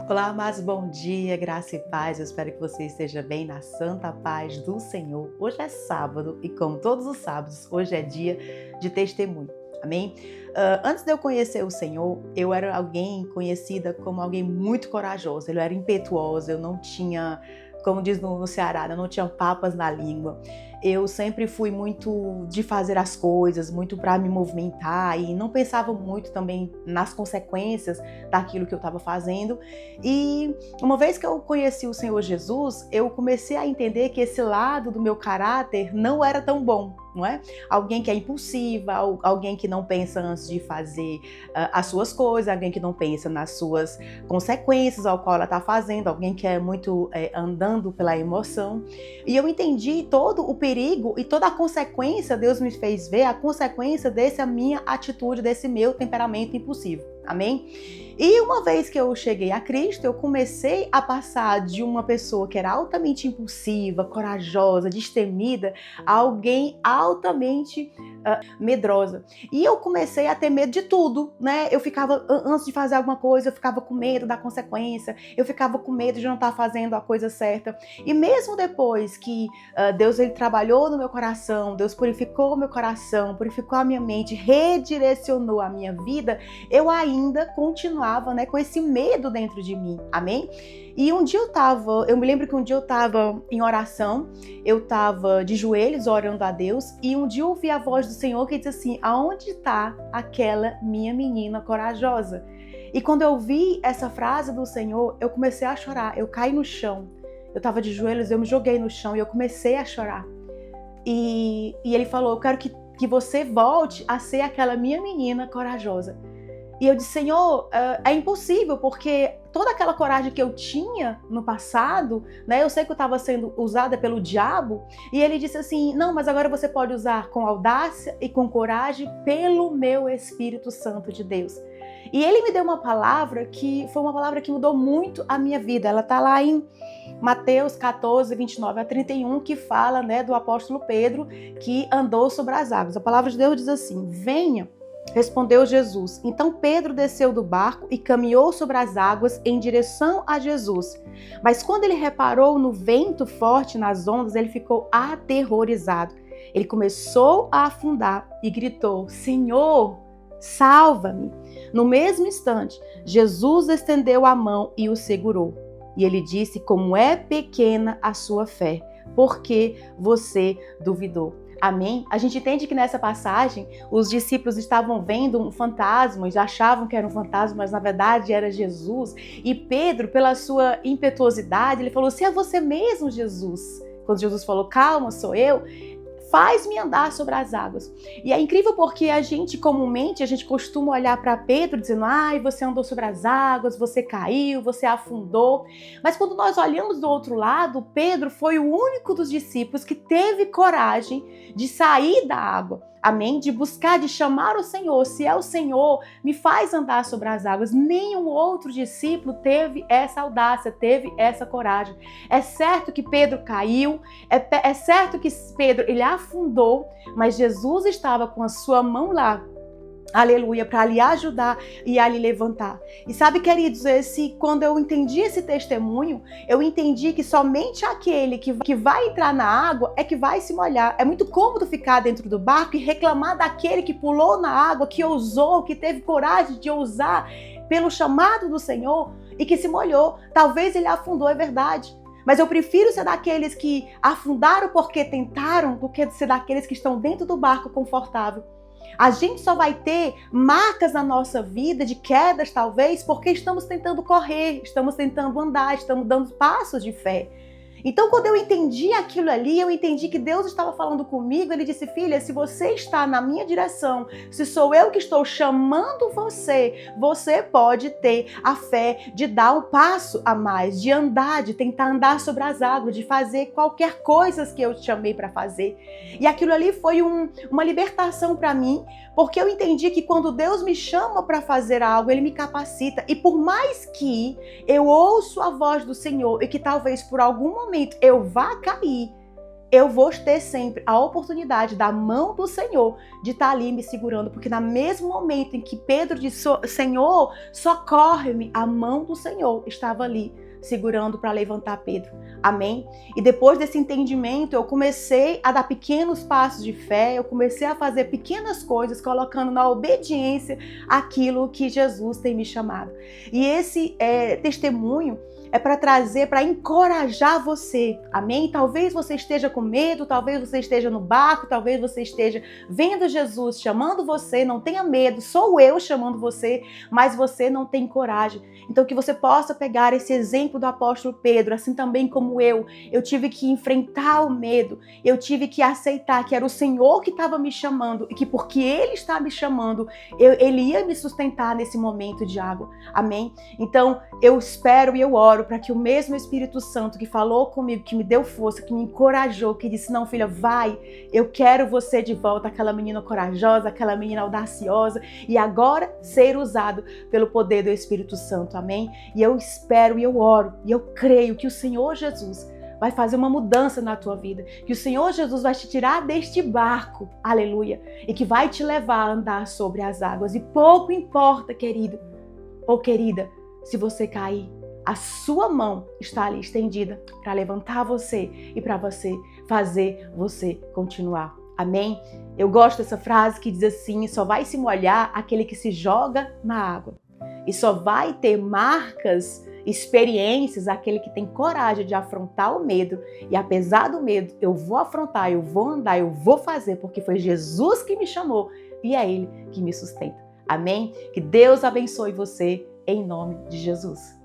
Olá, mas bom dia, graça e paz. Eu espero que você esteja bem na santa paz do Senhor. Hoje é sábado e, como todos os sábados, hoje é dia de testemunho. Amém? Antes de eu conhecer o Senhor, eu era alguém conhecida como alguém muito corajosa. Eu era impetuosa, eu não tinha, como diz no Ceará, eu não tinha papas na língua. Eu sempre fui muito de fazer as coisas, muito para me movimentar e não pensava muito também nas consequências daquilo que eu estava fazendo. E uma vez que eu conheci o Senhor Jesus, eu comecei a entender que esse lado do meu caráter não era tão bom, não é? Alguém que é impulsiva, alguém que não pensa antes de fazer as suas coisas, alguém que não pensa nas suas consequências ao qual ela está fazendo, alguém que é muito andando pela emoção. E eu entendi todo o perigo e toda a consequência, Deus me fez ver a consequência dessa minha atitude, desse meu temperamento impulsivo. Amém? E uma vez que eu cheguei a Cristo, eu comecei a passar de uma pessoa que era altamente impulsiva, corajosa, destemida, a alguém altamente medrosa. E eu comecei a ter medo de tudo, né? Eu ficava, antes de fazer alguma coisa, eu ficava com medo da consequência, eu ficava com medo de não estar fazendo a coisa certa. E mesmo depois que Deus ele trabalhou no meu coração, Deus purificou o meu coração, purificou a minha mente, redirecionou a minha vida, eu ainda continuava, né, com esse medo dentro de mim, amém? E um dia eu me lembro que um dia eu estava em oração, eu estava de joelhos orando a Deus e um dia eu ouvi a voz do Senhor que disse assim: aonde está aquela minha menina corajosa? E quando eu vi essa frase do Senhor, eu comecei a chorar, eu caí no chão, eu estava de joelhos, eu me joguei no chão e eu comecei a chorar. E ele falou: eu quero que você volte a ser aquela minha menina corajosa. E eu disse: Senhor, é impossível, porque toda aquela coragem que eu tinha no passado, né, eu sei que eu estava sendo usada pelo diabo, e ele disse assim: não, mas agora você pode usar com audácia e com coragem pelo meu Espírito Santo de Deus. E ele me deu uma palavra que foi uma palavra que mudou muito a minha vida. Ela está lá em Mateus 14, 29 a 31, que fala, né, do apóstolo Pedro que andou sobre as águas. A palavra de Deus diz assim: venha. Respondeu Jesus. Então Pedro desceu do barco e caminhou sobre as águas em direção a Jesus. Mas quando ele reparou no vento forte nas ondas, ele ficou aterrorizado. Ele começou a afundar e gritou: Senhor, salva-me! No mesmo instante, Jesus estendeu a mão e o segurou. E ele disse: como é pequena a sua fé, porque você duvidou. Amém? A gente entende que nessa passagem os discípulos estavam vendo um fantasma, eles achavam que era um fantasma, mas na verdade era Jesus. E Pedro, pela sua impetuosidade, ele falou: se é você mesmo, Jesus. Quando Jesus falou: calma, sou eu, faz-me andar sobre as águas. E é incrível porque a gente costuma olhar para Pedro dizendo: ai, você andou sobre as águas, você caiu, você afundou. Mas quando nós olhamos do outro lado, Pedro foi o único dos discípulos que teve coragem de sair da água. Amém? De buscar, de chamar o Senhor. Se é o Senhor, me faz andar sobre as águas. Nenhum outro discípulo teve essa audácia, teve essa coragem. É certo que Pedro caiu, é certo que Pedro ele afundou, mas Jesus estava com a sua mão lá, aleluia, para lhe ajudar e a lhe levantar. E sabe, queridos, quando eu entendi esse testemunho, eu entendi que somente aquele que vai entrar na água é que vai se molhar. É muito cômodo ficar dentro do barco e reclamar daquele que pulou na água, que ousou, que teve coragem de ousar pelo chamado do Senhor e que se molhou. Talvez ele afundou, é verdade. Mas eu prefiro ser daqueles que afundaram porque tentaram do que ser daqueles que estão dentro do barco confortável. A gente só vai ter marcas na nossa vida de quedas, talvez, porque estamos tentando correr, estamos tentando andar, estamos dando passos de fé. Então, quando eu entendi aquilo ali, eu entendi que Deus estava falando comigo. Ele disse: filha, se você está na minha direção, se sou eu que estou chamando você, você pode ter a fé de dar um passo a mais, de andar, de tentar andar sobre as águas, de fazer qualquer coisa que eu te chamei para fazer. E aquilo ali foi uma libertação para mim, porque eu entendi que quando Deus me chama para fazer algo, Ele me capacita. E por mais que eu ouço a voz do Senhor e que talvez por algum momento eu vá cair, eu vou ter sempre a oportunidade da mão do Senhor de estar ali me segurando, porque no mesmo momento em que Pedro disse, Senhor, socorre-me, a mão do Senhor estava ali segurando para levantar Pedro. Amém? E depois desse entendimento, eu comecei a dar pequenos passos de fé, eu comecei a fazer pequenas coisas, colocando na obediência aquilo que Jesus tem me chamado. E esse testemunho é para trazer, para encorajar você, amém? Talvez você esteja com medo, talvez você esteja no barco, talvez você esteja vendo Jesus chamando você, não tenha medo, sou eu chamando você, mas você não tem coragem. Então que você possa pegar esse exemplo do apóstolo Pedro, assim também como eu tive que enfrentar o medo, eu tive que aceitar que era o Senhor que estava me chamando e que porque Ele está me chamando, Ele ia me sustentar nesse momento de água, amém? Então eu espero e eu oro para que o mesmo Espírito Santo que falou comigo, que me deu força, que me encorajou, que disse, não filha, vai, eu quero você de volta, aquela menina corajosa, aquela menina audaciosa, e agora ser usado pelo poder do Espírito Santo, amém? E eu espero e eu oro, e eu creio que o Senhor Jesus vai fazer uma mudança na tua vida, que o Senhor Jesus vai te tirar deste barco, aleluia, e que vai te levar a andar sobre as águas, e pouco importa, querido ou querida, se você cair, a sua mão está ali estendida para levantar você e para você fazer você continuar. Amém? Eu gosto dessa frase que diz assim, só vai se molhar aquele que se joga na água. E só vai ter marcas, experiências, aquele que tem coragem de afrontar o medo. E apesar do medo, eu vou afrontar, eu vou andar, eu vou fazer, porque foi Jesus que me chamou e é Ele que me sustenta. Amém? Que Deus abençoe você em nome de Jesus.